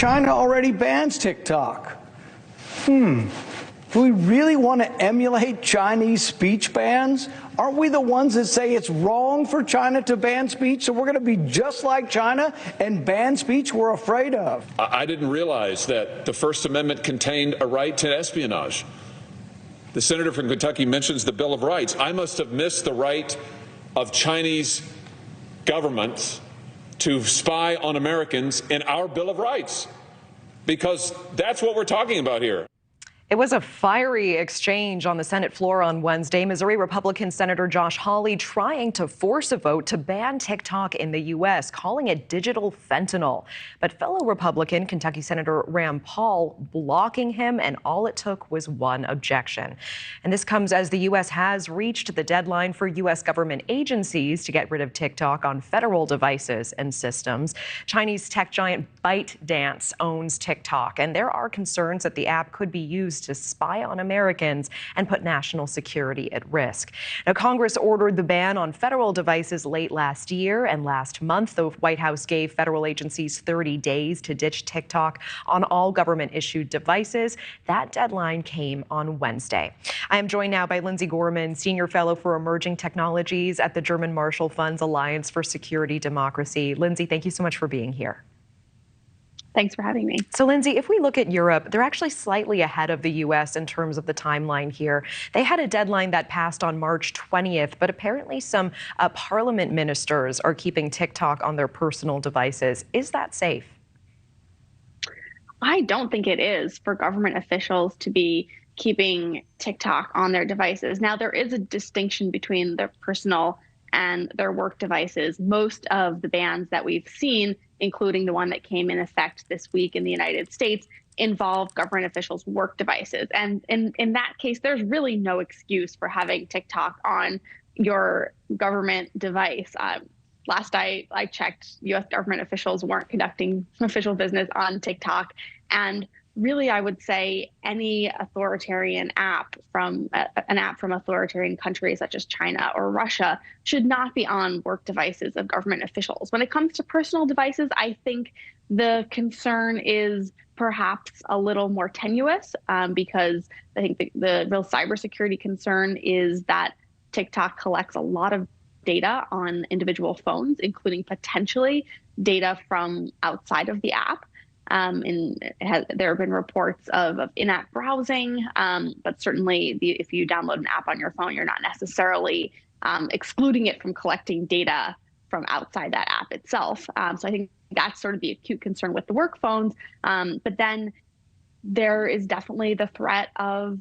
China already bans TikTok. Do we really want to emulate Chinese speech bans? Aren't we the ones that say it's wrong for China to ban speech, so we're going to be just like China and ban speech we're afraid of? I didn't realize that the First Amendment contained a right to espionage. The senator from Kentucky mentions the Bill of Rights. I must have missed the right of Chinese governments to spy on Americans in our Bill of Rights, because that's what we're talking about here. It was a fiery exchange on the Senate floor on Wednesday. Missouri Republican Senator Josh Hawley trying to force a vote to ban TikTok in the U.S., calling it digital fentanyl. But fellow Republican Kentucky Senator Rand Paul blocking him, and all it took was one objection. And this comes as the U.S. has reached the deadline for U.S. government agencies to get rid of TikTok on federal devices and systems. Chinese tech giant ByteDance owns TikTok, and there are concerns that the app could be used to spy on Americans and put national security at risk. Now, Congress ordered the ban on federal devices late last year, and last month, the White House gave federal agencies 30 days to ditch TikTok on all government-issued devices. That deadline came on Wednesday. I am joined now by Lindsay Gorman, Senior Fellow for Emerging Technologies at the German Marshall Fund's Alliance for Security Democracy. Lindsay, thank you so much for being here. Thanks for having me. So, Lindsay, if we look at Europe, they're actually slightly ahead of the U.S. in terms of the timeline here. They had a deadline that passed on March 20th, but apparently some parliament ministers are keeping TikTok on their personal devices. Is that safe? I don't think it is for government officials to be keeping TikTok on their devices. Now, there is a distinction between their personal and their work devices. Most of the bans that we've seen, including the one that came in effect this week in the United States, involve government officials' work devices. And in that case, there's really no excuse for having TikTok on your government device. Last I checked, U.S. government officials weren't conducting official business on TikTok. And really, I would say any authoritarian app from authoritarian countries such as China or Russia should not be on work devices of government officials. When it comes to personal devices, I think the concern is perhaps a little more tenuous because I think the real cybersecurity concern is that TikTok collects a lot of data on individual phones, including potentially data from outside of the app. There have been reports of in-app browsing, but certainly if you download an app on your phone, you're not necessarily excluding it from collecting data from outside that app itself. So I think that's sort of the acute concern with the work phones. But then there is definitely the threat of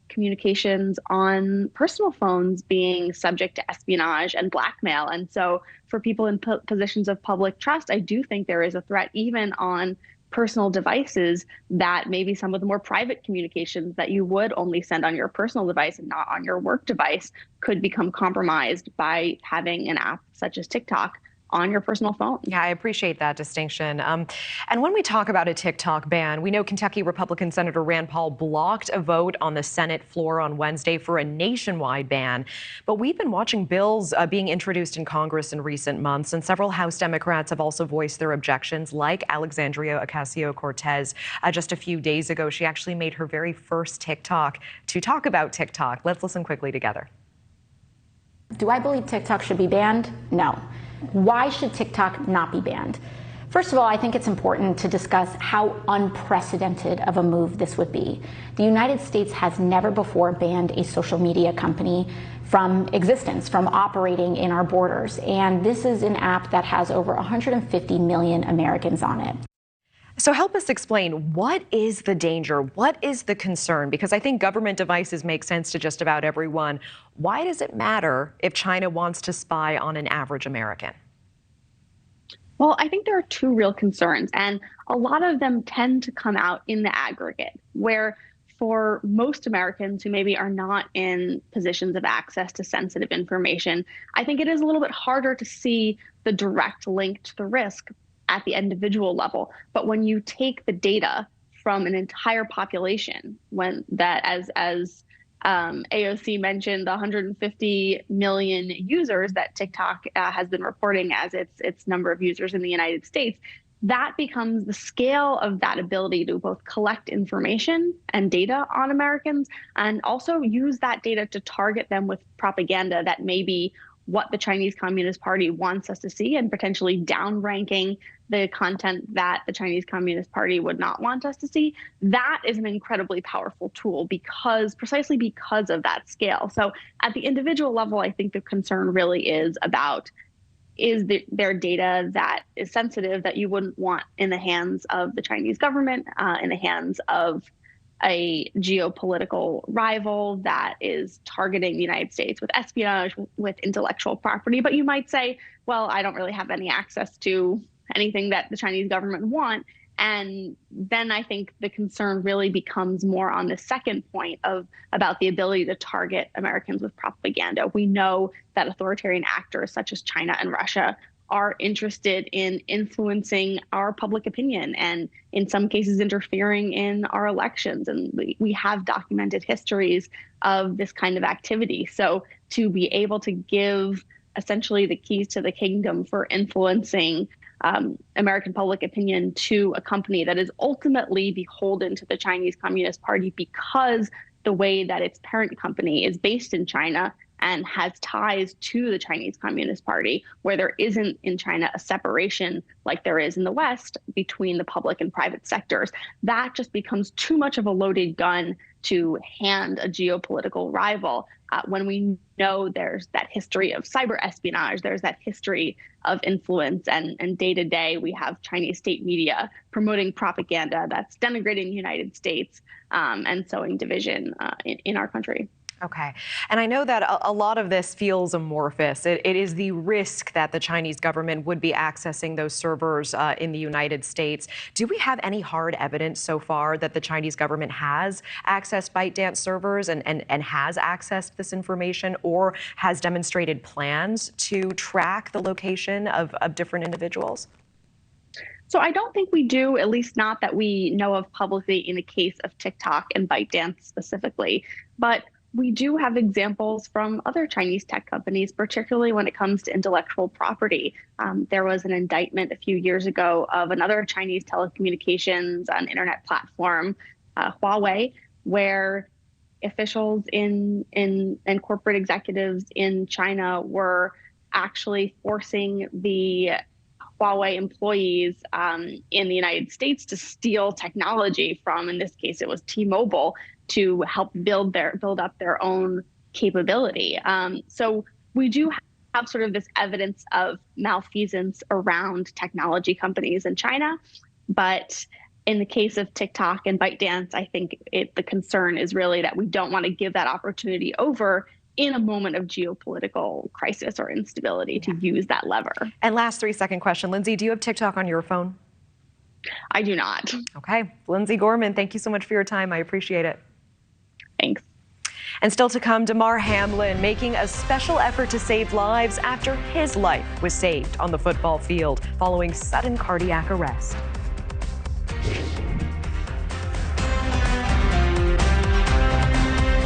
communications on personal phones being subject to espionage and blackmail. And so for people in positions of public trust, I do think there is a threat even on personal devices that maybe some of the more private communications that you would only send on your personal device and not on your work device could become compromised by having an app such as TikTok on your personal phone. Yeah, I appreciate that distinction. And when we talk about a TikTok ban, we know Kentucky Republican Senator Rand Paul blocked a vote on the Senate floor on Wednesday for a nationwide ban. But we've been watching bills being introduced in Congress in recent months, and several House Democrats have also voiced their objections, like Alexandria Ocasio-Cortez. Just a few days ago, she actually made her very first TikTok to talk about TikTok. Let's listen quickly together. Do I believe TikTok should be banned? No. Why should TikTok not be banned? First of all, I think it's important to discuss how unprecedented of a move this would be. The United States has never before banned a social media company from existence, from operating in our borders. And this is an app that has over 150 million Americans on it. So help us explain, what is the danger? What is the concern? Because I think government devices make sense to just about everyone. Why does it matter if China wants to spy on an average American? Well, I think there are two real concerns, and a lot of them tend to come out in the aggregate, where for most Americans who maybe are not in positions of access to sensitive information, I think it is a little bit harder to see the direct link to the risk at the individual level. But when you take the data from an entire population, when that, as AOC mentioned, the 150 million users that TikTok has been reporting as its number of users in the United States, that becomes the scale of that ability to both collect information and data on Americans and also use that data to target them with propaganda that may be what the Chinese Communist Party wants us to see and potentially downranking the content that the Chinese Communist Party would not want us to see. That is an incredibly powerful tool precisely because of that scale. So at the individual level, I think the concern really is about, is there data that is sensitive that you wouldn't want in the hands of the Chinese government, in the hands of a geopolitical rival that is targeting the United States with espionage, with intellectual property. But you might say, well, I don't really have any access to anything that the Chinese government want. And then I think the concern really becomes more on the second point about the ability to target Americans with propaganda. We know that authoritarian actors such as China and Russia are interested in influencing our public opinion and in some cases interfering in our elections. And we have documented histories of this kind of activity. So to be able to give essentially the keys to the kingdom for influencing American public opinion to a company that is ultimately beholden to the Chinese Communist Party because the way that its parent company is based in China and has ties to the Chinese Communist Party, where there isn't in China a separation like there is in the West between the public and private sectors. That just becomes too much of a loaded gun to hand a geopolitical rival when we know there's that history of cyber espionage, there's that history of influence, and day to day we have Chinese state media promoting propaganda that's denigrating the United States and sowing division in our country. Okay. And I know that a lot of this feels amorphous. It is the risk that the Chinese government would be accessing those servers in the United States. Do we have any hard evidence so far that the Chinese government has accessed ByteDance servers and has accessed this information or has demonstrated plans to track the location of different individuals? So I don't think we do, at least not that we know of publicly in the case of TikTok and ByteDance specifically. But we do have examples from other Chinese tech companies, particularly when it comes to intellectual property. There was an indictment a few years ago of another Chinese telecommunications and internet platform, Huawei, where officials and corporate executives in China were actually forcing the Huawei employees in the United States to steal technology from, in this case, it was T-Mobile, to help build up their own capability. So we do have sort of this evidence of malfeasance around technology companies in China. But in the case of TikTok and ByteDance, I think the concern is really that we don't want to give that opportunity over in a moment of geopolitical crisis or instability to use that lever. And last 3-second question, Lindsay, do you have TikTok on your phone? I do not. Okay. Lindsay Gorman, thank you so much for your time. I appreciate it. Thanks. And still to come, Damar Hamlin making a special effort to save lives after his life was saved on the football field following sudden cardiac arrest.